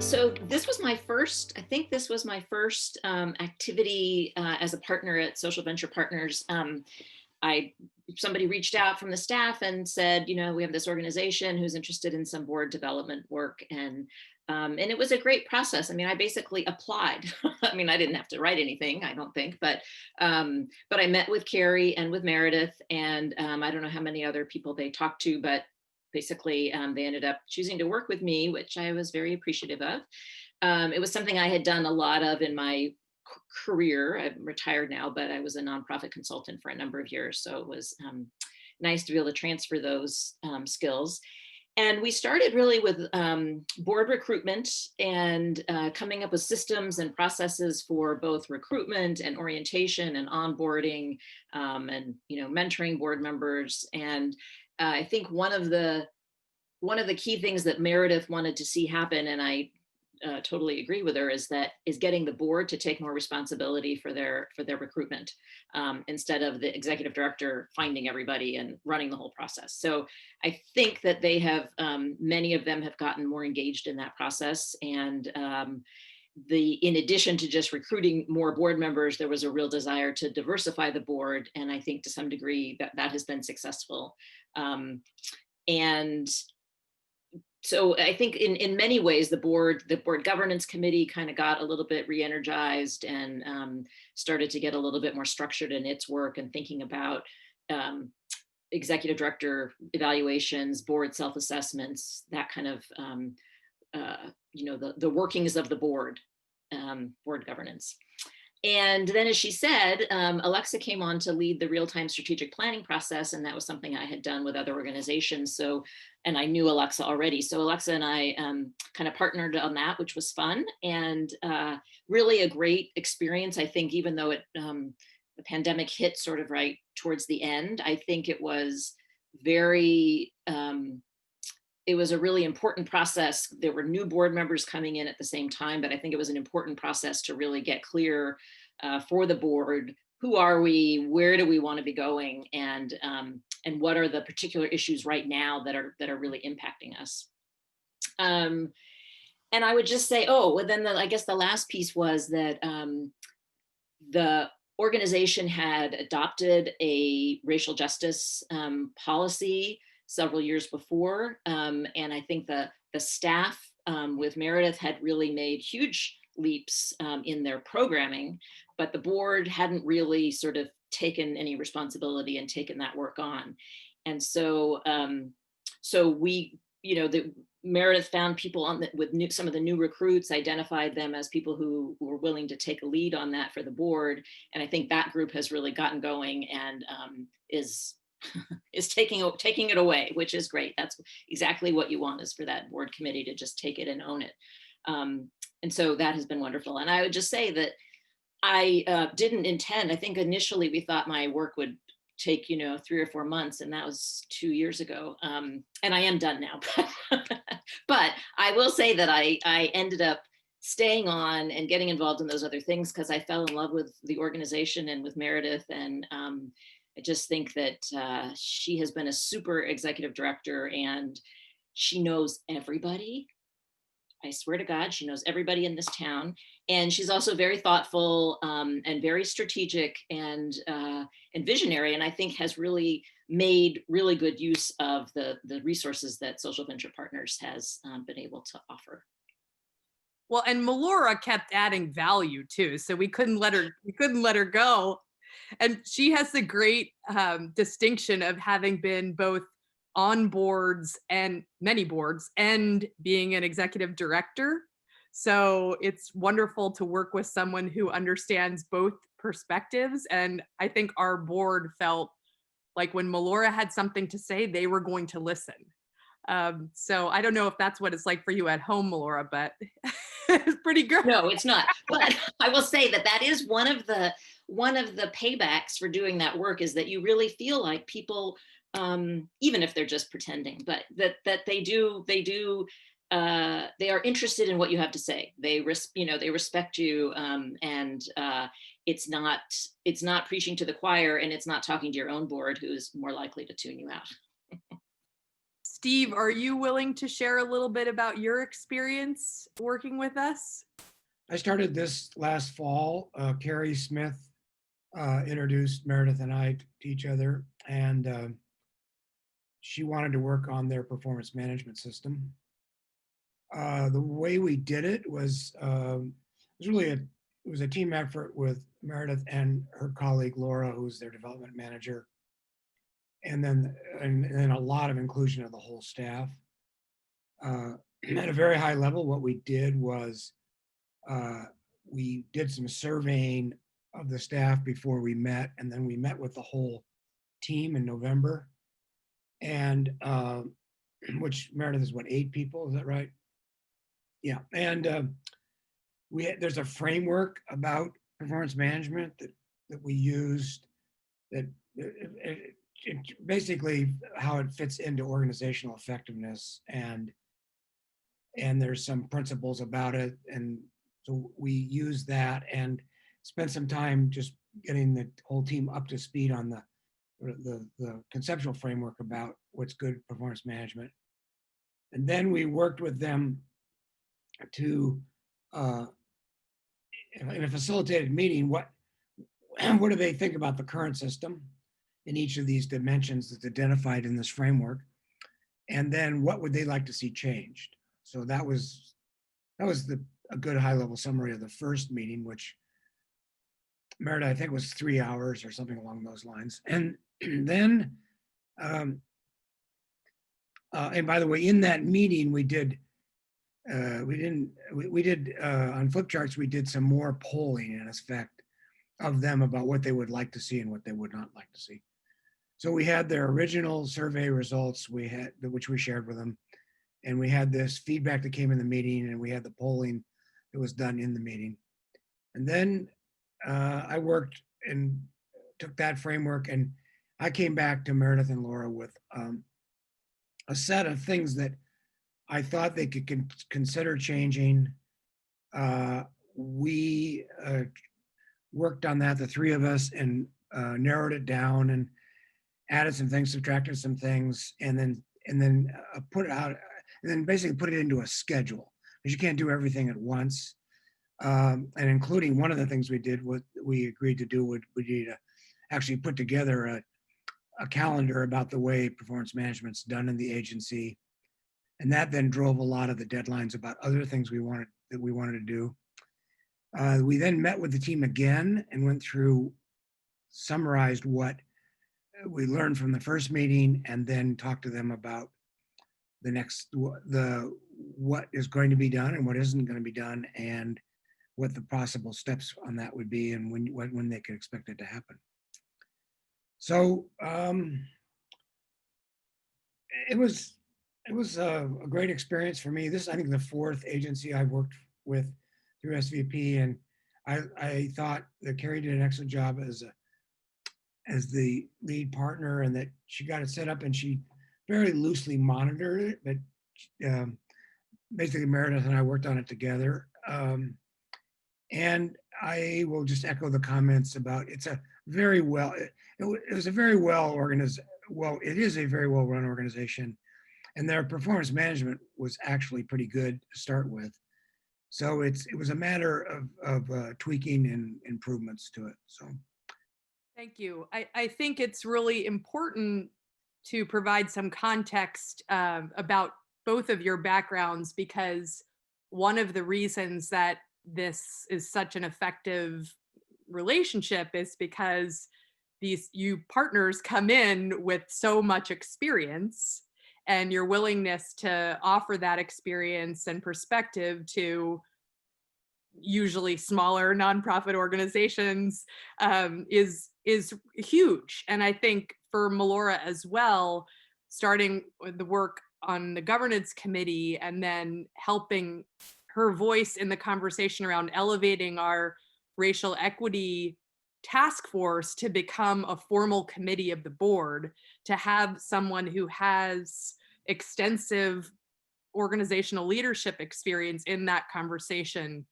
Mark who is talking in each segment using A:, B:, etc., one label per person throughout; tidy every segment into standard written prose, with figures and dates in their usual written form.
A: So this was my first, I think this was my first activity as a partner at Social Venture Partners. I Somebody reached out from the staff and said, we have this organization who's interested in some board development work, and it was a great process. I mean, I basically applied. I mean, I didn't have to write anything, I don't think, but I met with Carrie and with Meredith, and I don't know how many other people they talked to, but basically they ended up choosing to work with me, which I was very appreciative of. It was something I had done a lot of in my career. I'm retired now, but I was a nonprofit consultant for a number of years. So it was nice to be able to transfer those skills. And we started really with board recruitment and coming up with systems and processes for both recruitment and orientation and onboarding, and mentoring board members. And I think one of the key things that Meredith wanted to see happen, and I totally agree with her, is getting the board to take more responsibility for their recruitment, instead of the executive director finding everybody and running the whole process. So I think that they have, many of them have gotten more engaged in that process. And in addition to just recruiting more board members, there was a real desire to diversify the board. And I think to some degree that has been successful. And so I think in many ways, the board governance committee kind of got a little bit re-energized and started to get a little bit more structured in its work and thinking about executive director evaluations, board self-assessments, that kind of, the workings of the board governance. And then, as she said, Alexa came on to lead the real-time strategic planning process, and that was something I had done with other organizations. So, and I knew Alexa already. So Alexa and I kind of partnered on that, which was fun and really a great experience. I think even though the pandemic hit sort of right towards the end, I think it was it was a really important process. There were new board members coming in at the same time, but I think it was an important process to really get clear for the board, who are we, where do we want to be going, and what are the particular issues right now that are really impacting us. And I would just say, then I guess the last piece was that the organization had adopted a racial justice policy several years before. And I think the staff with Meredith had really made huge leaps in their programming, but the board hadn't really sort of taken any responsibility and taken that work on. And so, we, Meredith found people with some of the new recruits, identified them as people who were willing to take a lead on that for the board. And I think that group has really gotten going and is taking it away, which is great. That's exactly what you want, is for that board committee to just take it and own it. And so that has been wonderful. And I would just say that I didn't intend, I think initially we thought my work would take, 3 or 4 months, and that was 2 years ago. And I am done now, but I will say that I ended up staying on and getting involved in those other things because I fell in love with the organization and with Meredith. And I just think that she has been a super executive director, and she knows everybody. I swear to God, she knows everybody in this town. And she's also very thoughtful and very strategic and visionary, and I think has really made really good use of the resources that Social Venture Partners has been able to offer.
B: Well, and Melora kept adding value too, so we couldn't let her go. And she has the great distinction of having been both on boards and many boards and being an executive director. So it's wonderful to work with someone who understands both perspectives. And I think our board felt like when Melora had something to say, they were going to listen. So I don't know if that's what it's like for you at home, Melora, but it's pretty good.
A: No, it's not. But I will say that is one of the paybacks for doing that work, is that you really feel like people, even if they're just pretending, but that they are interested in what you have to say. They respect you, and it's not preaching to the choir, and it's not talking to your own board, who's more likely to tune you out.
B: Steve, are you willing to share a little bit about your experience working with us?
C: I started this last fall. Carrie Smith introduced Meredith and I to each other, and she wanted to work on their performance management system. The way we did it was it was a team effort with Meredith and her colleague Laura, who's their development manager, and then a lot of inclusion of the whole staff. At a very high level, what we did was we did some surveying of the staff before we met, and then we met with the whole team in November, and which Meredith is what, 8 people, is that right? Yeah, and there's a framework about performance management that we used that basically how it fits into organizational effectiveness, and there's some principles about it, and so we use that and spent some time just getting the whole team up to speed on the conceptual framework about what's good performance management. And then we worked with them to, in a facilitated meeting, what do they think about the current system in each of these dimensions that's identified in this framework, and then what would they like to see changed. So that was a good high-level summary of the first meeting, which Meredith, I think, was 3 hours or something along those lines. And then, and by the way, in that meeting, we did on flip charts, we did some more polling in effect of them about what they would like to see and what they would not like to see. So we had their original survey results, which we shared with them, and we had this feedback that came in the meeting, and we had the polling that was done in the meeting. And then I worked and took that framework, and I came back to Meredith and Laura with a set of things that I thought they could consider changing. We worked on that, the 3 of us, and narrowed it down and added some things, subtracted some things, and then put it out, and then basically put it into a schedule, because you can't do everything at once. And including one of the things we did, what we agreed to do, would be to actually put together a calendar about the way performance management's done in the agency. And that then drove a lot of the deadlines about other things we wanted to do. We then met with the team again and went through, summarized what we learned from the first meeting, and then talked to them about what is going to be done and what isn't going to be done, and what the possible steps on that would be, and when they could expect it to happen. So it was a great experience for me. This, I think, the 4th agency I've worked with through SVP, and I thought that Carrie did an excellent job as the lead partner, and that she got it set up, and she very loosely monitored it, but basically Meredith and I worked on it together. And I will just echo the comments about it is a very well organized, it is a very well run organization, and their performance management was actually pretty good to start with. So it was a matter of tweaking and improvements to it. So.
B: Thank you. I think it's really important to provide some context about both of your backgrounds, because one of the reasons that this is such an effective relationship is because you partners come in with so much experience, and your willingness to offer that experience and perspective to usually smaller nonprofit organizations is huge. And I think for Melora as well, starting with the work on the governance committee and then helping her voice in the conversation around elevating our racial equity task force to become a formal committee of the board, to have someone who has extensive organizational leadership experience in that conversation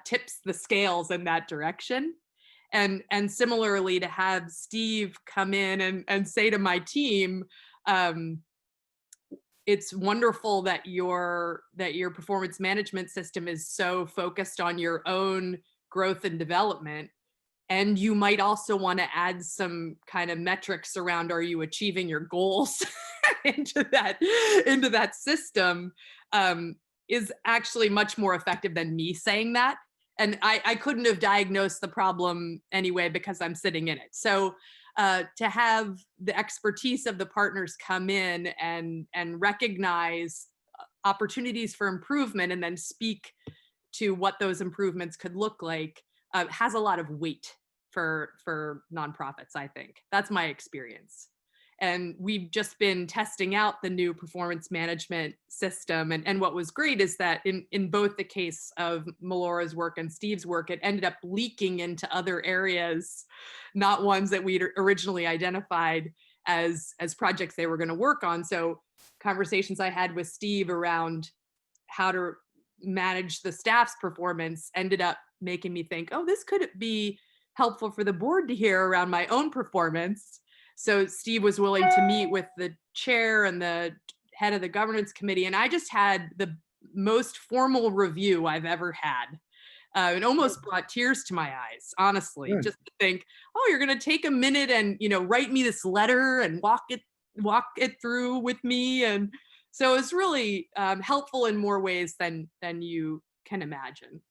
B: tips the scales in that direction. And similarly, to have Steve come in and say to my team, it's wonderful that your performance management system is so focused on your own growth and development. And you might also want to add some kind of metrics around, are you achieving your goals into that system, is actually much more effective than me saying that. And I couldn't have diagnosed the problem anyway because I'm sitting in it. So to have the expertise of the partners come in and recognize opportunities for improvement and then speak to what those improvements could look like has a lot of weight for nonprofits, I think. That's my experience. And we've just been testing out the new performance management system. And what was great is that in both the case of Melora's work and Steve's work, it ended up leaking into other areas, not ones that we'd originally identified as projects they were going to work on. So conversations I had with Steve around how to manage the staff's performance ended up making me think, oh, this could be helpful for the board to hear around my own performance. So Steve was willing to meet with the chair and the head of the governance committee. And I just had the most formal review I've ever had. It almost brought tears to my eyes, honestly, just to think, oh, you're going to take a minute and, write me this letter and walk it through with me. And so it's really helpful in more ways than you can imagine.